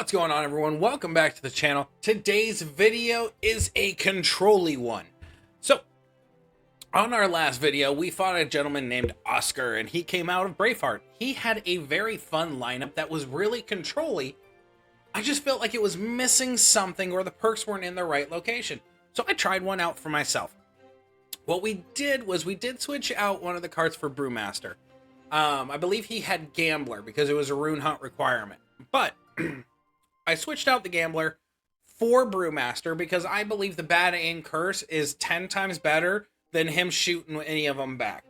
What's going on, everyone? Welcome back to the channel. Today's video is a control-y one. So, on our last video, we fought a gentleman named Osker, and he came out of Braveheart. He had a very fun lineup that was really control-y. I just felt like it was missing something, or the perks weren't in the right location. So I tried one out for myself. What we did was we did switch out one of the cards for Brewmaster. I believe he had Gambler because it was a rune hunt requirement. But I switched out the Gambler for Brewmaster because I believe the Bad Aim Curse is 10 times better than him shooting any of them back.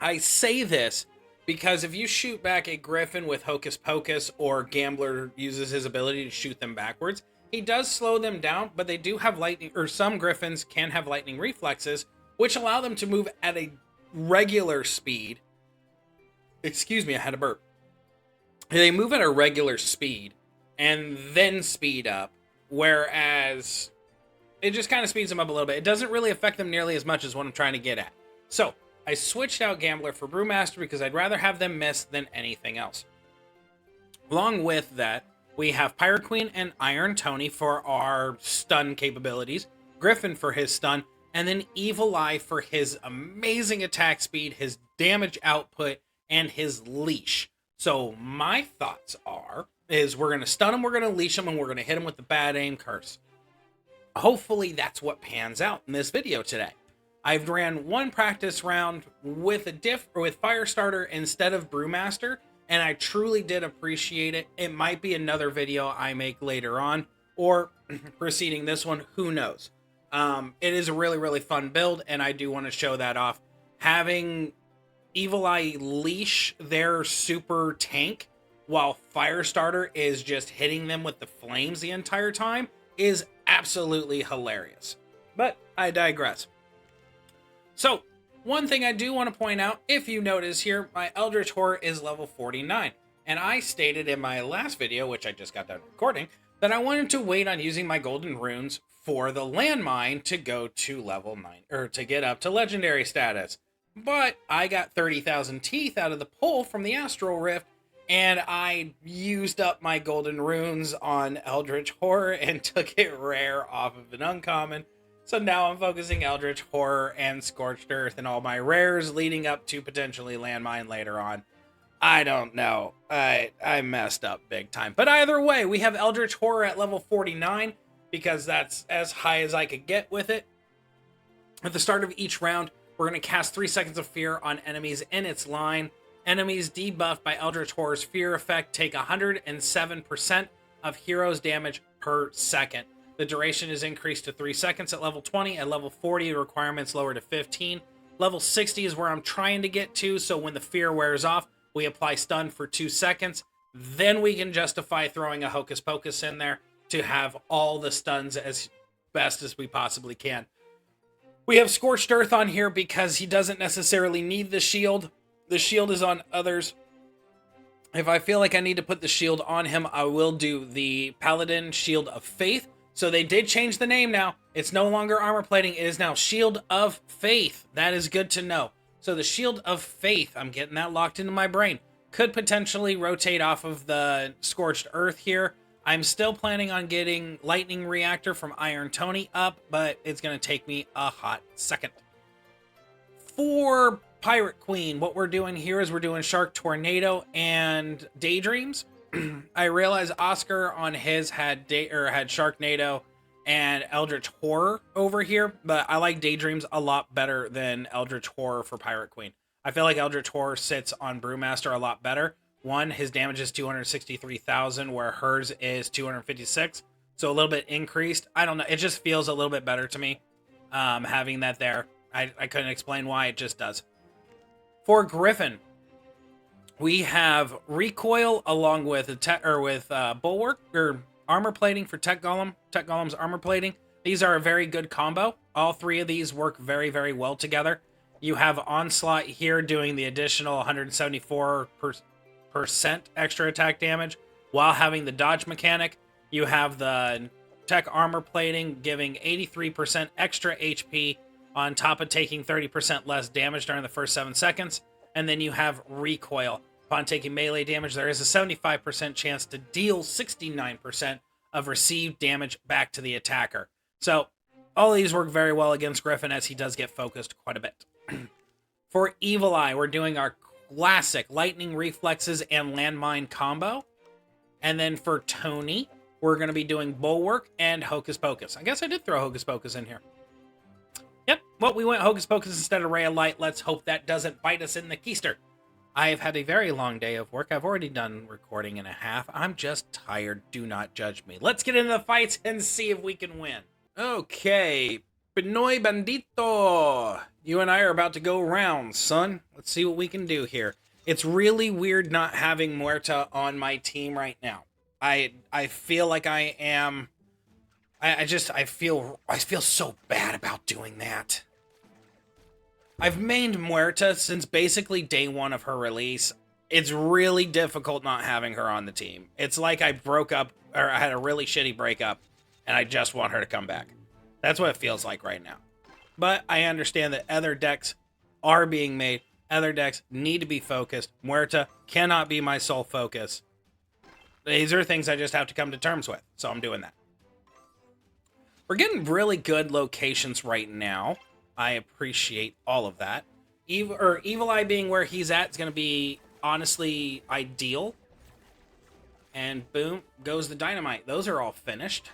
I say this because if you shoot back a Griffin with Hocus Pocus, or Gambler uses his ability to shoot them backwards, he does slow them down, but they do have lightning, or some Griffins can have lightning reflexes, which allow them to move at a regular speed. Excuse me, I had a burp. They move at a regular speed and then speed up, whereas it just kind of speeds them up a little bit. It doesn't really affect them nearly as much as what I'm trying to get at. So I switched out Gambler for Brewmaster because I'd rather have them miss than anything else. Along with that, we have Pirate Queen and Iron Tony for our stun capabilities, Griffin for his stun, and then Evil Eye for his amazing attack speed, his damage output, and his leash. So my thoughts is we're going to stun him, we're going to leash him, and we're going to hit him with the Bad Aim Curse. Hopefully that's what pans out in this video today. I've ran one practice round with with Firestarter instead of Brewmaster, and I truly did appreciate it. It might be another video I make later on, or preceding this one, who knows. It is a really fun build, and I do want to show that off. Having Evil Eye leash their super tank while Firestarter is just hitting them with the flames the entire time is absolutely hilarious. But I digress. So, one thing I do want to point out, if you notice here, my Eldritch Horror is level 49. And I stated in my last video, which I just got done recording, that I wanted to wait on using my golden runes for the landmine to go to level 9, or to get up to legendary status. But I got 30,000 teeth out of the pull from the Astral Rift, and I used up my golden runes on Eldritch Horror and took it rare off of an uncommon. So now I'm focusing Eldritch Horror and Scorched Earth and all my rares leading up to potentially landmine later on. I don't know. I messed up big time. But either way, we have Eldritch Horror at level 49 because that's as high as I could get with it. At the start of each round, we're going to cast 3 seconds of fear on enemies in its line. Enemies debuffed by Eldritch Horror's fear effect take 107% of heroes' damage per second. The duration is increased to 3 seconds at level 20. At level 40, the requirement's lowered to 15. Level 60 is where I'm trying to get to, so when the fear wears off, we apply stun for 2 seconds. Then we can justify throwing a Hocus Pocus in there to have all the stuns as best as we possibly can. We have Scorched Earth on here because he doesn't necessarily need the shield. The shield is on others. If I feel like I need to put the shield on him, I will do the Paladin Shield of Faith. So they did change the name now. It's no longer armor plating. It is now Shield of Faith. That is good to know. So the Shield of Faith, I'm getting that locked into my brain, could potentially rotate off of the Scorched Earth here. I'm still planning on getting Lightning Reactor from Iron Tony up, but it's going to take me a hot second. For Pirate Queen, what we're doing here is we're doing Shark Tornado and Daydreams. I realize Osker on his had Sharknado and Eldritch Horror over here, but I like Daydreams a lot better than Eldritch Horror for Pirate Queen. I feel like Eldritch Horror sits on Brewmaster a lot better. One, his damage is 263,000, where hers is 256, so a little bit increased. I don't know, it just feels a little bit better to me having that there. I couldn't explain why, it just does. For Griffin, we have Recoil along with Bulwark, or armor plating for Tech Golem. Tech Golem's armor plating. These are a very good combo. All three of these work very well together. You have Onslaught here doing the additional 174% extra attack damage while having the dodge mechanic. You have the Tech armor plating giving 83% extra HP on top of taking 30% less damage during the first 7 seconds. And then you have Recoil. Upon taking melee damage, there is a 75% chance to deal 69% of received damage back to the attacker. So, all of these work very well against Griffin, as he does get focused quite a bit. For Evil Eye, we're doing our classic Lightning Reflexes and Landmine combo. And then for Tony, we're going to be doing Bulwark and Hocus Pocus. I guess I did throw Hocus Pocus in here. Yep, well, we went Hocus Pocus instead of Ray of Light. Let's hope that doesn't bite us in the keister. I have had a very long day of work. I've already done recording and a half. I'm just tired. Do not judge me. Let's get into the fights and see if we can win. Okay, Pinoy Bandito. You and I are about to go around, son. Let's see what we can do here. It's really weird not having Muerta on my team right now. I feel like I am... I feel so bad about doing that. I've mained Muerta since basically day one of her release. It's really difficult not having her on the team. It's like I broke up, or I had a really shitty breakup, and I just want her to come back. That's what it feels like right now. But I understand that other decks are being made. Other decks need to be focused. Muerta cannot be my sole focus. These are things I just have to come to terms with, so I'm doing that. We're getting really good locations right now. I appreciate all of that. Evil Eye being where he's at is going to be honestly ideal. And boom, goes the dynamite. Those are all finished.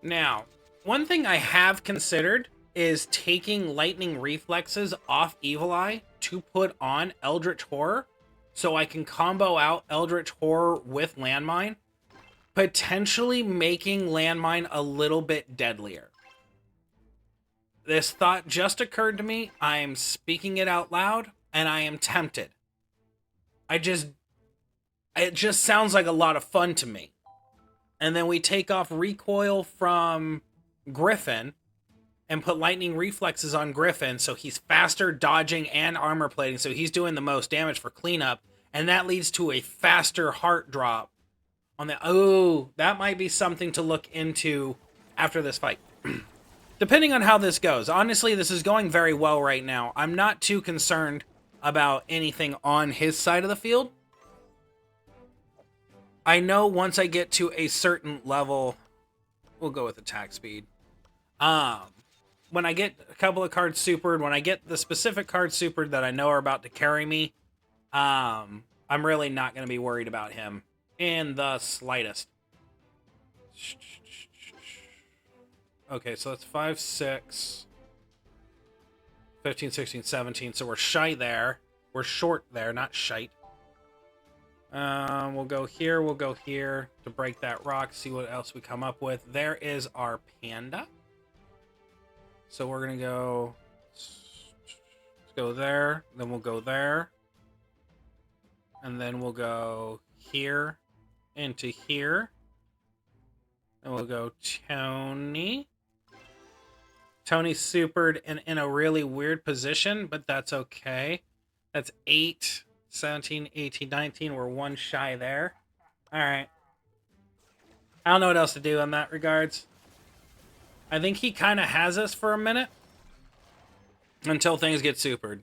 Now, one thing I have considered is taking Lightning Reflexes off Evil Eye to put on Eldritch Horror, so I can combo out Eldritch Horror with Landmine, potentially making Landmine a little bit deadlier. This thought just occurred to me. I am speaking it out loud, and I am tempted. It just sounds like a lot of fun to me. And then we take off recoil from Griffin and put Lightning Reflexes on Griffin, so he's faster dodging and armor plating, so he's doing the most damage for cleanup, and that leads to a faster heart drop on the... Oh, that might be something to look into after this fight. Depending on how this goes. Honestly, this is going very well right now. I'm not too concerned about anything on his side of the field. I know once I get to a certain level, we'll go with attack speed. When I get a couple of cards supered, when I get the specific cards supered that I know are about to carry me, I'm really not going to be worried about him in the slightest. Okay, so that's 5, 6, 15, 16, 17. So we're shy there. We're short there, not shite. We'll go here to break that rock, see what else we come up with. There is our panda. So we're going to go... Let's go there, then we'll go there. And then we'll go here into here. And we'll go Tony. Tony's supered in a really weird position, but that's okay. That's 8, 17, 18, 19. We're one shy there. All right. I don't know what else to do in that regards. I think he kind of has us for a minute until things get supered.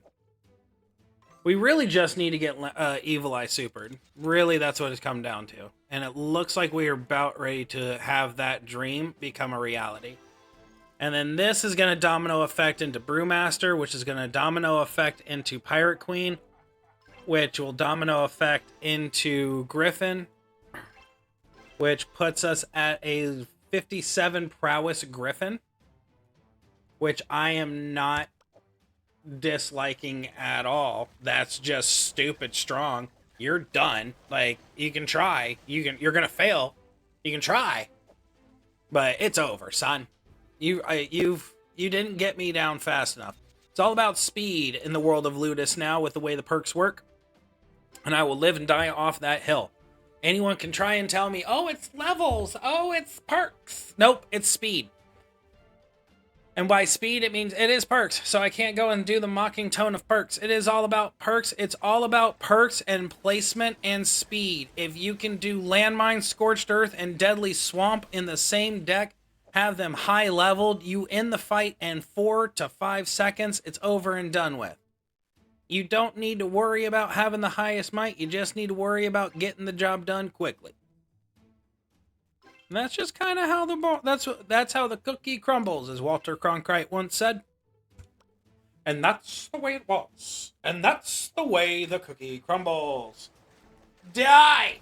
We really just need to get Evil Eye supered. Really, that's what it's come down to. And it looks like we are about ready to have that dream become a reality. And then this is going to domino effect into Brewmaster, which is going to domino effect into Pirate Queen, which will domino effect into Griffin, which puts us at a 57 prowess Griffin, which I am not disliking at all. That's just stupid strong. You're done. Like, you can try. You're going to fail. You can try. But it's over, son. You didn't get me down fast enough. It's all about speed in the world of Ludus now with the way the perks work. And I will live and die off that hill. Anyone can try and tell me, oh, it's levels. Oh, it's perks. Nope, it's speed. And by speed, it means it is perks. So I can't go and do the mocking tone of perks. It is all about perks. It's all about perks and placement and speed. If you can do Landmine, Scorched Earth, and Deadly Swamp in the same deck, have them high leveled, you end the fight in 4 to 5 seconds. It's over and done with. You don't need to worry about having the highest might. You just need to worry about getting the job done quickly. And that's just kind of how that's how the cookie crumbles, as Walter Cronkite once said. And that's the way it was. And that's the way the cookie crumbles. Die!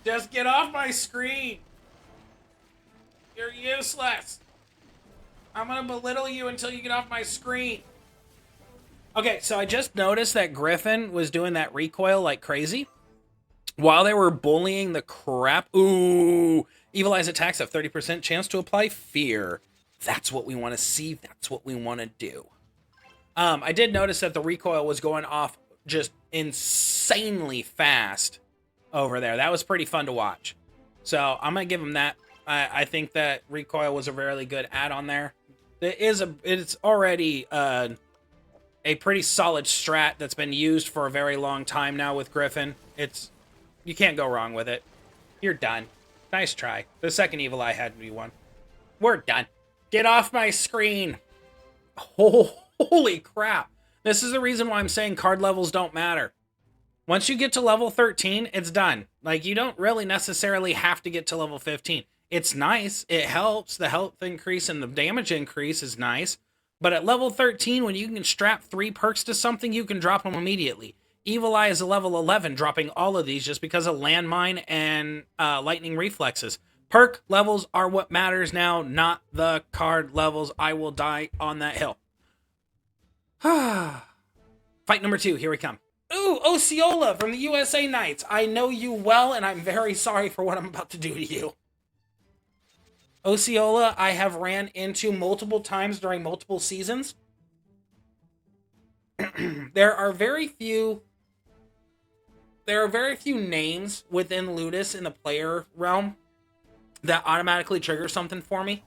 Just get off my screen. You're useless. I'm gonna belittle you until you get off my screen. Okay, so I just noticed that Griffin was doing that recoil like crazy while they were bullying the crap. Ooh, Evil Eye's attacks have 30% chance to apply fear. That's what we want to see. That's what we want to do. I did notice that the recoil was going off just insanely fast over there. That was pretty fun to watch. So I'm gonna give him that. I think that recoil was a really good add-on there. It's already a pretty solid strat that's been used for a very long time now with Griffin. You can't go wrong with it. You're done. Nice try. The second Evil Eye had to be one. We're done. Get off my screen. Holy crap. This is the reason why I'm saying card levels don't matter. Once you get to level 13, it's done. Like, you don't really necessarily have to get to level 15. It's nice. It helps. The health increase and the damage increase is nice. But at level 13, when you can strap 3 perks to something, you can drop them immediately. Evil Eye is a level 11, dropping all of these just because of Landmine and Lightning Reflexes. Perk levels are what matters now, not the card levels. I will die on that hill. Fight number 2, here we come. Ooh, Osceola from the USA Knights. I know you well, and I'm very sorry for what I'm about to do to you. Osceola, I have ran into multiple times during multiple seasons. There are very few names within Ludus in the player realm that automatically trigger something for me.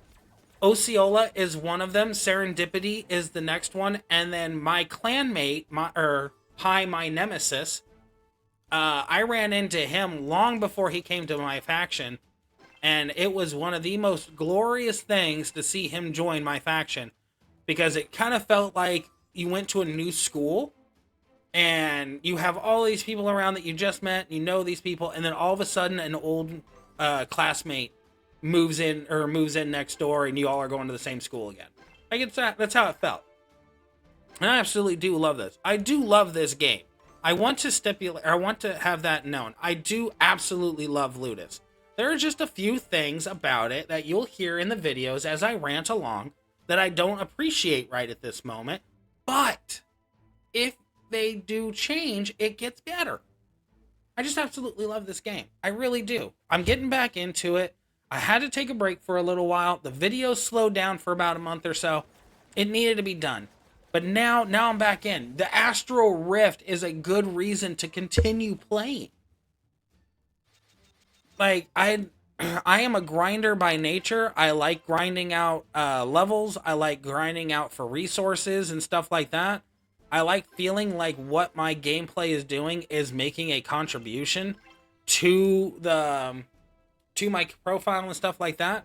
Osceola is one of them. Serendipity is the next one. And then my clanmate, my nemesis, I ran into him long before he came to my faction. And it was one of the most glorious things to see him join my faction. Because it kind of felt like you went to a new school. And you have all these people around that you just met. You know these people. And then all of a sudden an old classmate moves in next door, and you all are going to the same school again. Like, that's how it felt. And I absolutely do love this. I do love this game. I want to have that known. I do absolutely love Ludus. There are just a few things about it that you'll hear in the videos as I rant along that I don't appreciate right at this moment. But if they do change, it gets better. I just absolutely love this game. I really do. I'm getting back into it. I had to take a break for a little while. The video slowed down for about a month or so. It needed to be done. But now I'm back in. The Astral Rift is a good reason to continue playing. Like, I am a grinder by nature. I like grinding out levels. I like grinding out for resources and stuff like that. I like feeling like what my gameplay is doing is making a contribution to my profile and stuff like that.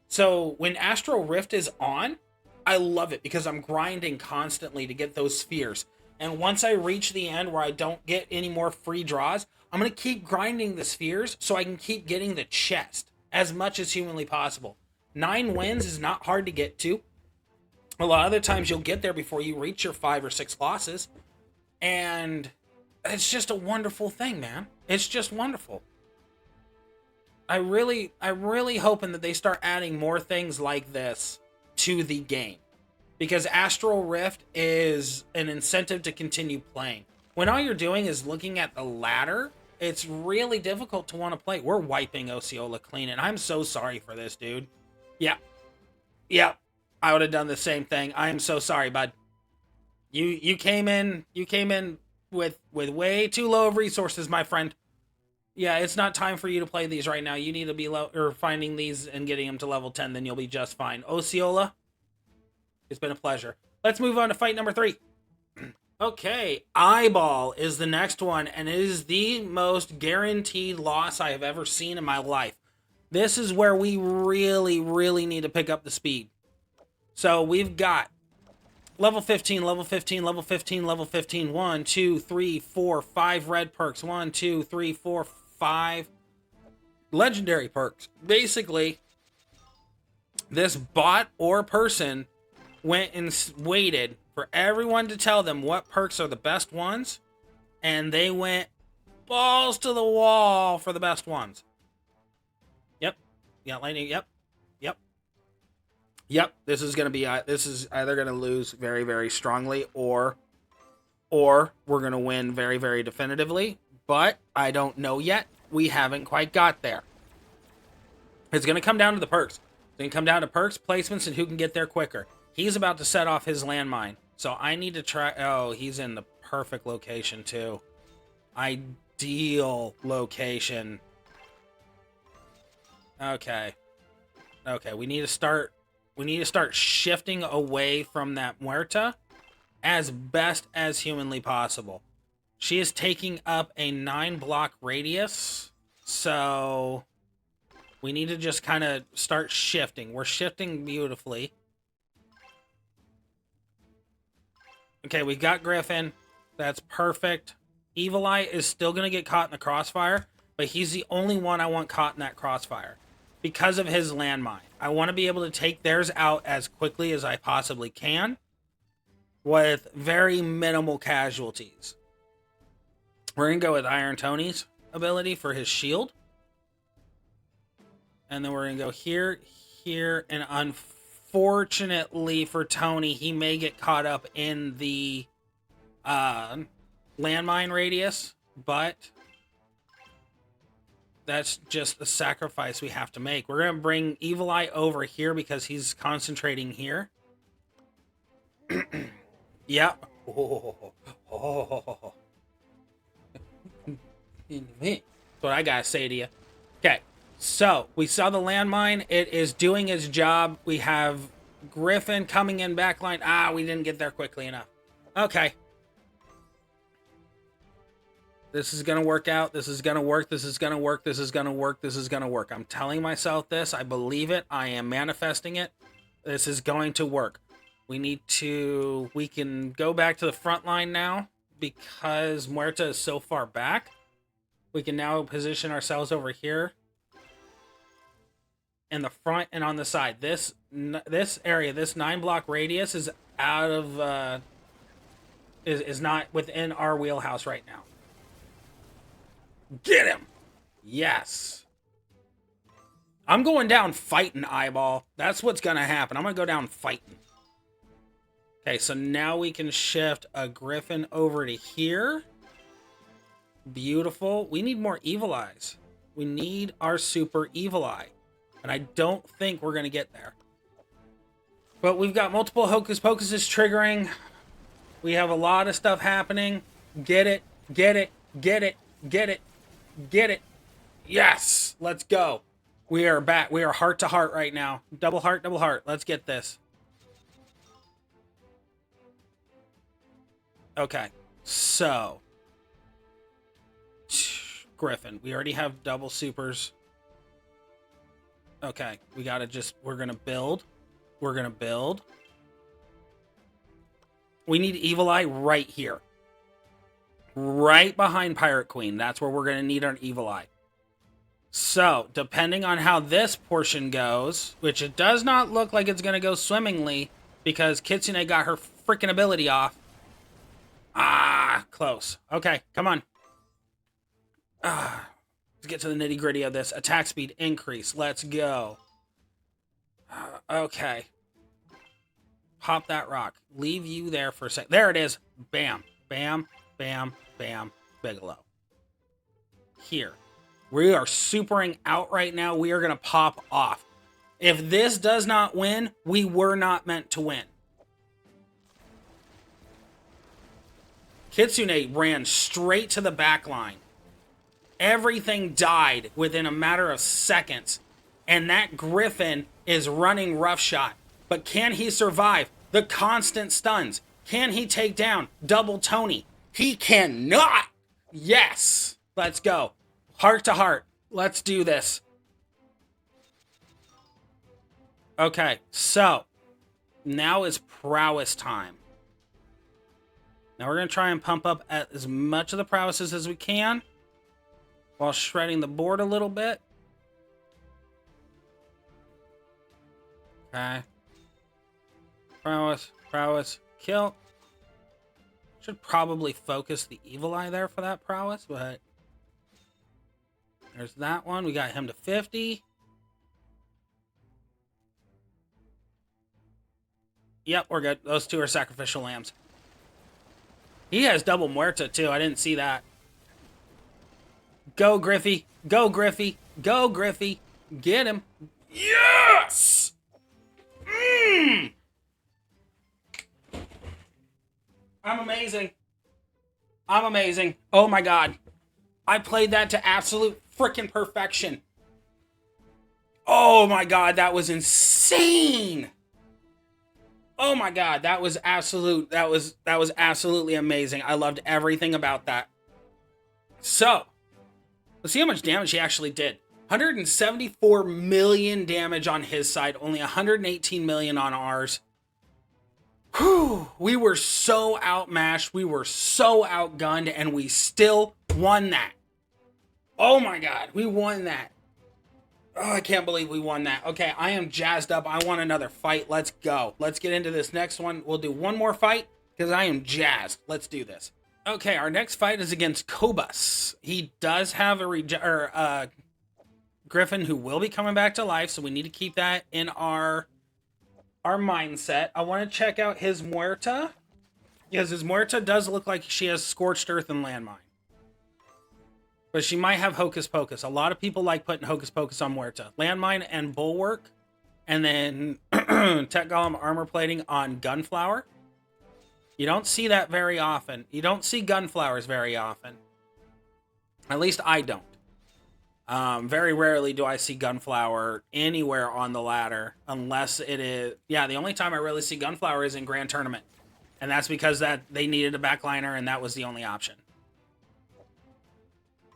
So when Astral Rift is on, I love it because I'm grinding constantly to get those spheres. And once I reach the end where I don't get any more free draws, I'm going to keep grinding the spheres so I can keep getting the chest as much as humanly possible. 9 wins is not hard to get to. A lot of the times you'll get there before you reach your 5 or 6 losses. And it's just a wonderful thing, man. It's just wonderful. I'm really hoping that they start adding more things like this to the game. Because Astral Rift is an incentive to continue playing. When all you're doing is looking at the ladder, it's really difficult to want to play. We're wiping Osceola clean, and I'm so sorry for this, dude. Yeah. I would have done the same thing. I am so sorry, bud. You came in with way too low of resources, my friend. Yeah, it's not time for you to play these right now. You need to be finding these and getting them to level 10, then you'll be just fine. Osceola, it's been a pleasure. Let's move on to fight number 3. Okay, Eyeball is the next one, and it is the most guaranteed loss I have ever seen in my life. This is where we really need to pick up the speed. So we've got Level 15, level 15, level 15, level 15. 1, 2, 3, 4, 5 red perks. 1, 2, 3, 4, 5 legendary perks. Basically, this bot or person went and waited for everyone to tell them what perks are the best ones, and they went balls to the wall for the best ones. Yep. Yeah, lightning. Yep. Yep. Yep. This is either gonna lose very, very strongly, or we're gonna win very, very definitively. But I don't know yet. We haven't quite got there. It's gonna come down to the perks. It's gonna come down to perks, placements, and who can get there quicker. He's about to set off his landmine, so I need to try. Oh, he's in the perfect location too. Ideal location. Okay. Okay, we need to start shifting away from that Muerta as best as humanly possible. She is taking up a 9-block radius, so we need to just kind of start shifting. We're shifting beautifully. Okay, we got Griffin. That's perfect. Evil Eye is still going to get caught in the crossfire, but he's the only one I want caught in that crossfire because of his landmine. I want to be able to take theirs out as quickly as I possibly can with very minimal casualties. We're going to go with Iron Tony's ability for his shield. And then we're going to go here, here, and unfortunately for Tony, he may get caught up in the landmine radius, but that's just a sacrifice we have to make. We're going to bring Evil Eye over here because he's concentrating here. Yep. That's what I gotta say to you. Okay, so we saw the landmine. It is doing its job. We have Griffin coming in backline. Ah, we didn't get there quickly enough. Okay. This is gonna work out. This is gonna work. This is gonna work. This is gonna work. This is gonna work. I'm telling myself this. I believe it. I am manifesting it. This is going to work. We can go back to the front line now because Muerta is so far back. We can now position ourselves over here in the front and on the side. This area, this 9-block radius is out of is not within our wheelhouse right now. Get him! Yes. I'm going down fighting, Eyeball. That's what's gonna happen. I'm gonna go down fighting. Okay, so now we can shift a Griffin over to here. Beautiful. We need more Evil Eyes. We need our super Evil Eye. And I don't think we're going to get there. But we've got multiple Hocus Pocuses triggering. We have a lot of stuff happening. Get it. Get it. Get it. Get it. Get it. Yes. Let's go. We are back. We are heart to heart right now. Double heart, double heart. Let's get this. Okay. So Griffin. We already have double supers. Okay, we gotta we're gonna build. We're gonna build. We need Evil Eye right here. Right behind Pirate Queen. That's where we're gonna need our Evil Eye. So, depending on how this portion goes, which it does not look like it's gonna go swimmingly, because Kitsune got her freaking ability off. Ah, close. Okay, come on. Let's get to the nitty gritty of this. Attack speed increase. Let's go. Okay. Pop that rock. Leave you there for a sec. There it is. Bam. Bam. Bam. Bam. Bigelow. Here. We are supering out right now. We are going to pop off. If this does not win, we were not meant to win. Kitsune ran straight to the back line. Everything died within a matter of seconds. And that Griffin is running roughshod. But can he survive the constant stuns? Can he take down Double Tony? He cannot! Yes! Let's go. Heart to heart. Let's do this. Okay, so now is prowess time. Now we're going to try and pump up at as much of the prowesses as we can while shredding the board a little bit. Okay. Prowess, prowess, kill. Should probably focus the evil eye there for that prowess, but there's that one. We got him to 50. Yep, we're good. Those two are sacrificial lambs. He has double muerta, too. I didn't see that. Go, Griffey. Go, Griffey. Go, Griffey. Get him. Yes! Mmm! I'm amazing. I'm amazing. Oh, my God. I played that to absolute freaking perfection. Oh, my God. That was insane. Oh my God, that was absolutely amazing. I loved everything about that. So, let's see how much damage he actually did. 174 million damage on his side, only 118 million on ours. Whew, we were so outmatched, we were so outgunned, and we still won that. Oh my God, we won that. Oh, I can't believe we won that. Okay, I am jazzed up. I want another fight. Let's go. Let's get into this next one. We'll do one more fight because I am jazzed. Let's do this. Okay, our next fight is against Kobus. He does have a Griffin who will be coming back to life, so we need to keep that in our mindset. I want to check out his Muerta because his Muerta does look like she has Scorched Earth and Landmine. But she might have Hocus Pocus. A lot of people like putting Hocus Pocus on Muerta. Landmine and Bulwark. And then Tech Golem Armor Plating on Gunflower. You don't see that very often. You don't see Gunflowers very often. At least I don't. Very rarely do I see Gunflower anywhere on the ladder. Unless it is... Yeah, the only time I really see Gunflower is in Grand Tournament. And that's because they needed a backliner and that was the only option.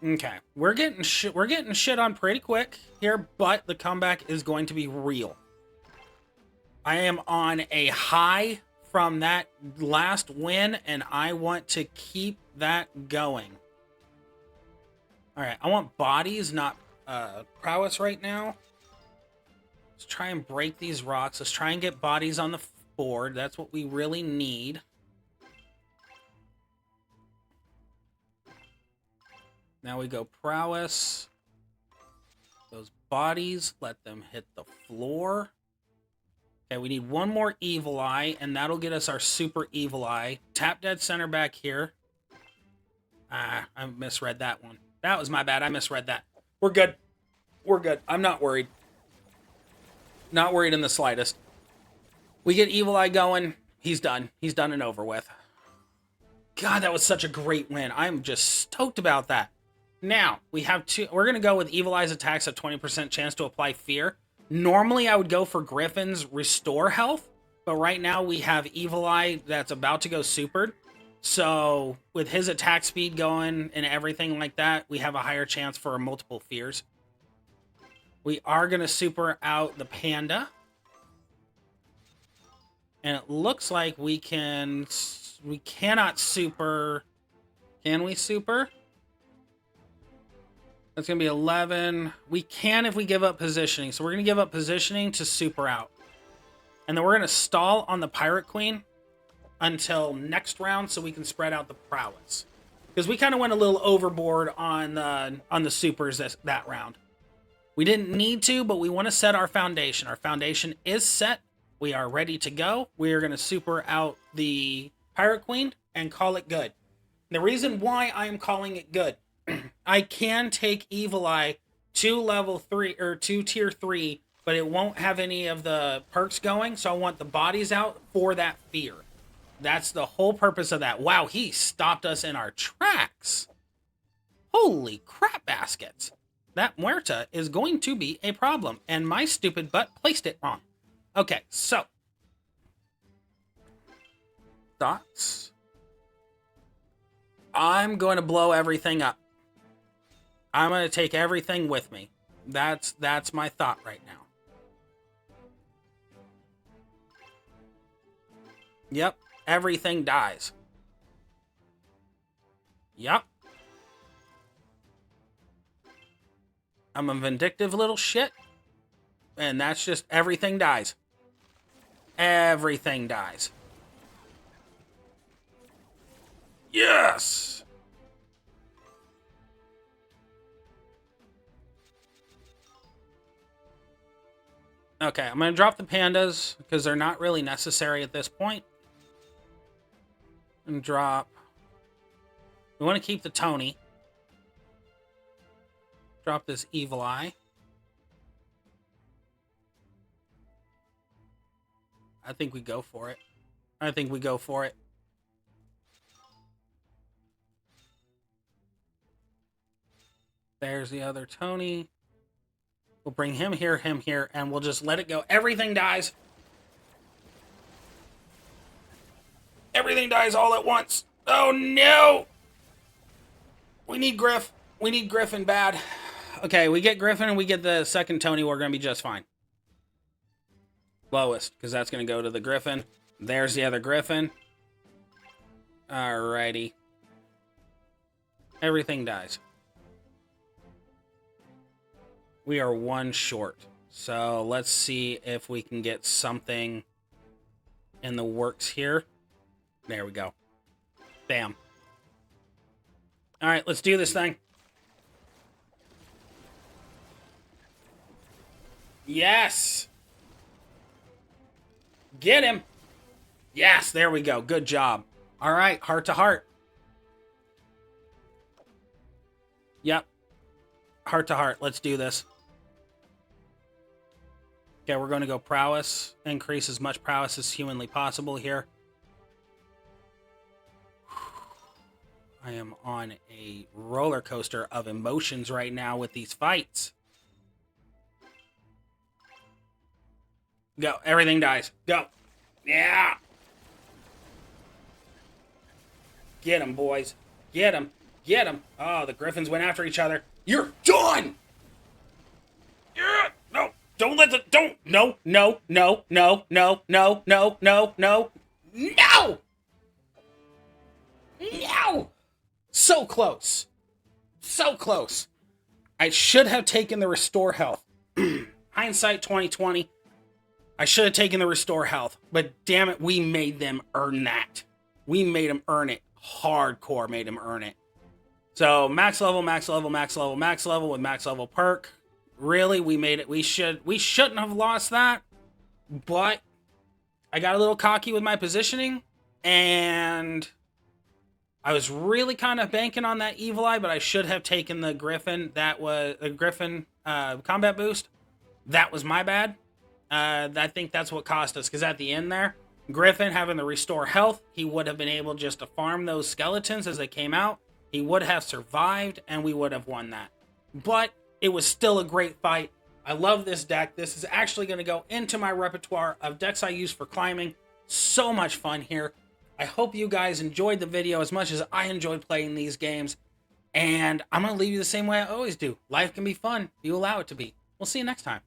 Okay, we're getting shit on pretty quick here, but the comeback is going to be real. I am on a high from that last win, and I want to keep that going. All right, I want bodies, not prowess right now. Let's try and break these rocks. Let's try and get bodies on the board. That's what we really need. Now we go prowess. Those bodies, let them hit the floor. Okay, we need one more evil eye, and that'll get us our super evil eye. Tap dead center back here. Ah, I misread that one. That was my bad. I misread that. We're good. We're good. I'm not worried. Not worried in the slightest. We get evil eye going. He's done. He's done and over with. God, that was such a great win. I'm just stoked about that. Now, we have two. We're going to go with Evil Eye's attacks at 20% chance to apply fear. Normally, I would go for Griffin's restore health, but right now we have Evil Eye that's about to go supered. So, with his attack speed going and everything like that, we have a higher chance for multiple fears. We are going to super out the Panda. And it looks like we cannot super. Can we super? That's going to be 11. We can if we give up positioning. So we're going to give up positioning to super out. And then we're going to stall on the Pirate Queen until next round so we can spread out the prowess. Because we kind of went a little overboard on the supers that round. We didn't need to, but we want to set our foundation. Our foundation is set. We are ready to go. We are going to super out the Pirate Queen and call it good. The reason why I am calling it good, I can take Evil Eye to level 3 or to tier 3, but it won't have any of the perks going. So I want the bodies out for that fear. That's the whole purpose of that. Wow, he stopped us in our tracks. Holy crap baskets. That Muerta is going to be a problem, and my stupid butt placed it wrong. Okay, so. Thoughts? I'm going to blow everything up. I'm going to take everything with me. That's my thought right now. Yep, everything dies. Yep. I'm a vindictive little shit. And that's just everything dies. Everything dies. Yes! Okay, I'm going to drop the pandas because they're not really necessary at this point. And drop... We want to keep the Tony. Drop this Evil Eye. I think we go for it. I think we go for it. There's the other Tony. We'll bring him here, and we'll just let it go. Everything dies. Everything dies all at once. Oh, no! We need Griff. We need Griffin bad. Okay, we get Griffin and we get the second Tony. We're going to be just fine. Lowest, because that's going to go to the Griffin. There's the other Griffin. Alrighty. Everything dies. We are one short. So let's see if we can get something in the works here. There we go. Bam. Alright, let's do this thing. Yes! Get him! Yes, there we go. Good job. Alright, heart to heart. Yep. Heart to heart. Let's do this. Okay, we're going to go prowess. Increase as much prowess as humanly possible here. I am on a roller coaster of emotions right now with these fights. Go. Everything dies. Go. Yeah. Get them, boys. Get them. Get them. Oh, the Griffins went after each other. You're done! Yeah. No. Don't let the... Don't. No. No. No. No. No. No. No. No. No. No! No! So close. So close. I should have taken the restore health. Hindsight 2020. I should have taken the restore health. But damn it, we made them earn that. We made them earn it. Hardcore made them earn it. So max level, max level, max level, max level with max level perk. Really, we made it. We shouldn't have lost that. But I got a little cocky with my positioning. And I was really kind of banking on that Evil Eye, but I should have taken the Griffin. That was a Griffin combat boost. That was my bad. I think that's what cost us, because at the end there, Griffin having the restore health, he would have been able just to farm those skeletons as they came out. He would have survived, and we would have won that. But it was still a great fight. I love this deck. This is actually going to go into my repertoire of decks I use for climbing. So much fun here. I hope you guys enjoyed the video as much as I enjoyed playing these games. And I'm going to leave you the same way I always do. Life can be fun. You allow it to be. We'll see you next time.